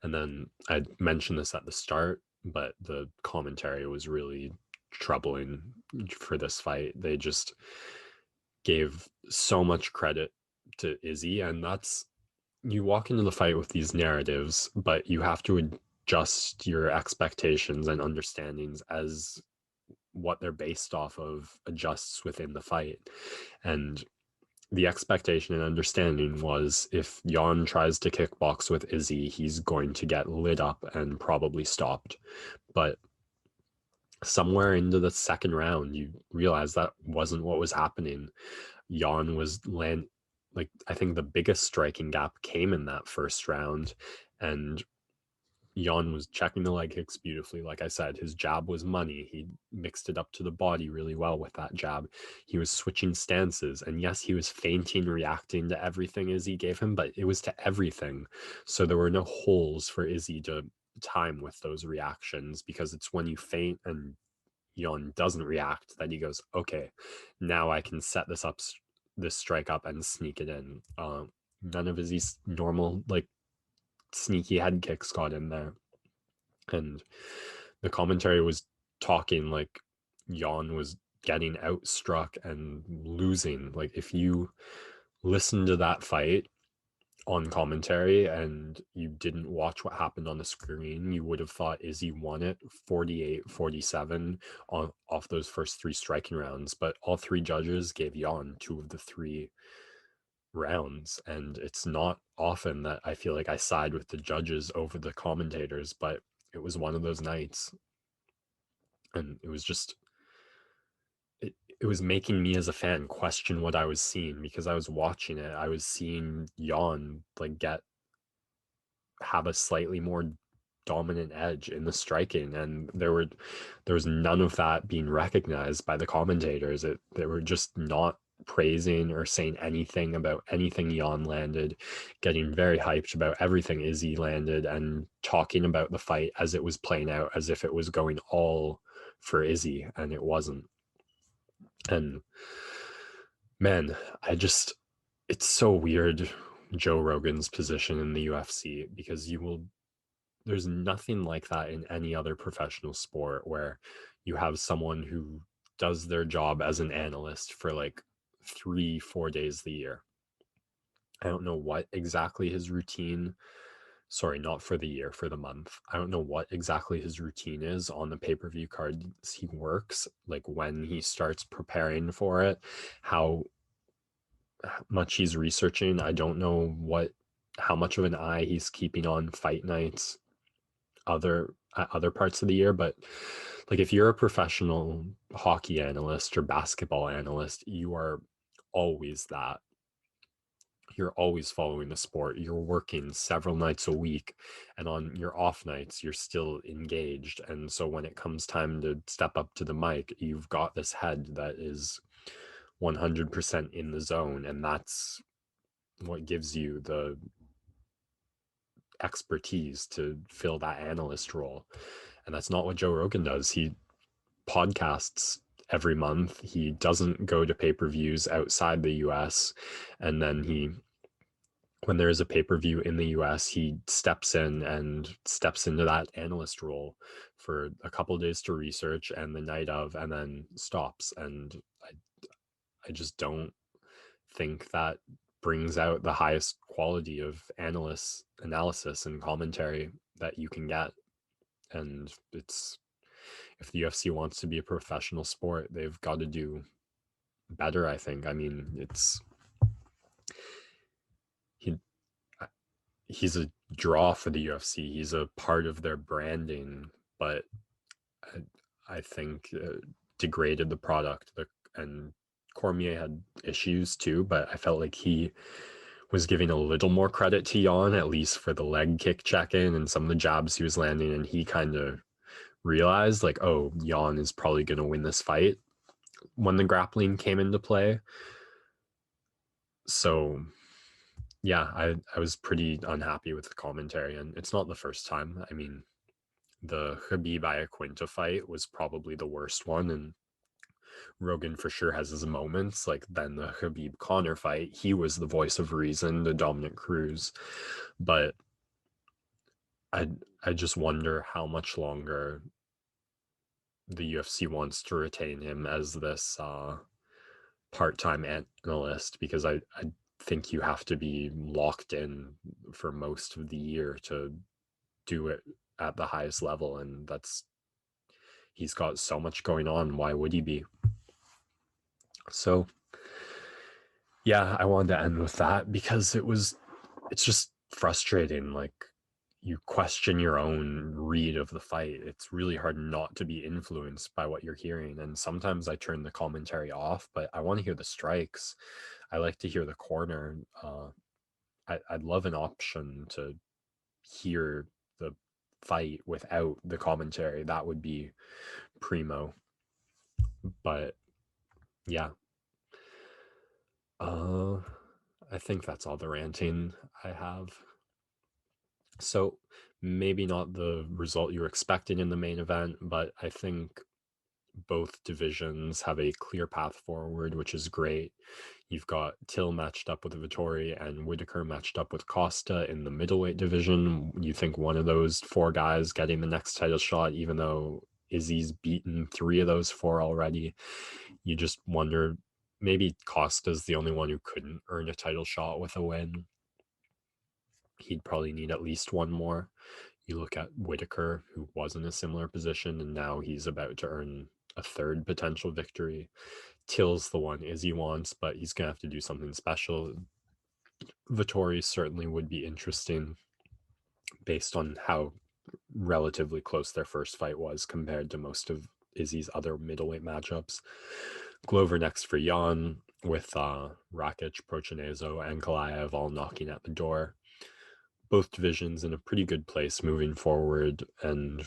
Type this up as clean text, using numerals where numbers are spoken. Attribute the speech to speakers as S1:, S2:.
S1: And then I mentioned this at the start, but the commentary was really troubling for this fight. They just gave so much credit to Izzy, and that's, you walk into the fight with these narratives, but you have to adjust your expectations and understandings as what they're based off of adjusts within the fight. And the expectation and understanding was if Jan tries to kickbox with Izzy, he's going to get lit up and probably stopped. But somewhere into the second round, you realize that wasn't what was happening. Jan was like, I think the biggest striking gap came in that first round, and Jan was checking the leg kicks beautifully. Like I said, his jab was money. He mixed it up to the body really well with that jab. He was switching stances. And yes, he was feinting, reacting to everything Izzy gave him, but it was to everything. So there were no holes for Izzy to time with those reactions, because it's when you feint and Jan doesn't react that he goes, okay, now I can set this strike up and sneak it in. None of Izzy's normal, like, sneaky head kicks got in there. And the commentary was talking like Jan was getting outstruck and losing. Like, if you listen to that fight on commentary and you didn't watch what happened on the screen, you would have thought Izzy won it 48-47 off those first three striking rounds. But all three judges gave Jan two of the three rounds, and it's not often that I feel like I side with the judges over the commentators, but it was one of those nights. And it was just, it was making me as a fan question what I was seeing, because I was watching it, I was seeing Jan like have a slightly more dominant edge in the striking, and there was none of that being recognized by the commentators. They were just not praising or saying anything about anything Jan landed, getting very hyped about everything Izzy landed, and talking about the fight as it was playing out as if it was going all for Izzy, and it wasn't. And man, it's so weird, Joe Rogan's position in the UFC, because there's nothing like that in any other professional sport, where you have someone who does their job as an analyst for like 3-4 days of the year. I don't know what exactly his routine, sorry, not for the year, for the month. I don't know what exactly his routine is on the pay-per-view cards he works, like when he starts preparing for it, how much he's researching. I don't know how much of an eye he's keeping on fight nights other parts of the year. But like, if you're a professional hockey analyst or basketball analyst, you are always that. You're always following the sport. You're working several nights a week, and on your off nights, you're still engaged. And so when it comes time to step up to the mic, you've got this head that is 100% in the zone, and that's what gives you the expertise to fill that analyst role. And that's not what Joe Rogan does. He podcasts every month. He doesn't go to pay-per-views outside the US. And then when there is a pay-per-view in the US, he steps into that analyst role for a couple of days to research and the night of, and then stops. And I just don't think that brings out the highest quality of analysis and commentary that you can get. And if the UFC wants to be a professional sport, they've got to do better, I think. I mean, he's a draw for the UFC. He's a part of their branding, but I think degraded the product. And Cormier had issues too, but I felt like he was giving a little more credit to Jan, at least for the leg kick check-in and some of the jabs he was landing, and he kind of realized like, oh, Jan is probably going to win this fight when the grappling came into play. So yeah, I was pretty unhappy with the commentary, and it's not the first time. I mean, the Khabib Iaquinta fight was probably the worst one, and Rogan for sure has his moments. Like, then the Khabib Conor fight, he was the voice of reason, the Dominic Cruz. But I I just wonder how much longer the UFC wants to retain him as this part-time analyst, because I think you have to be locked in for most of the year to do it at the highest level, and that's he's got so much going on. Why would he be? So yeah, I wanted to end with that because it's just frustrating. Like, you question your own read of the fight. It's really hard not to be influenced by what you're hearing. And sometimes I turn the commentary off, but I want to hear the strikes. I like to hear the corner. I'd love an option to hear the fight without the commentary. That would be primo. But yeah, uh, I think that's all the ranting I have. So maybe not the result you were expecting in the main event, but I think both divisions have a clear path forward, which is great. You've got Till matched up with Vittori and Whitaker matched up with Costa in the middleweight division. You think one of those four guys getting the next title shot, even though Izzy's beaten three of those four already. You just wonder, maybe Costa's the only one who couldn't earn a title shot with a win. He'd probably need at least one more. You look at Whitaker, who was in a similar position, and now he's about to earn a third potential victory. Till's the one Izzy wants, but he's going to have to do something special. Vittori certainly would be interesting based on how relatively close their first fight was compared to most of Izzy's other middleweight matchups. Glover next for Jan, with Rakic, Prochanezo, and Kalaev all knocking at the door. Both divisions in a pretty good place moving forward, and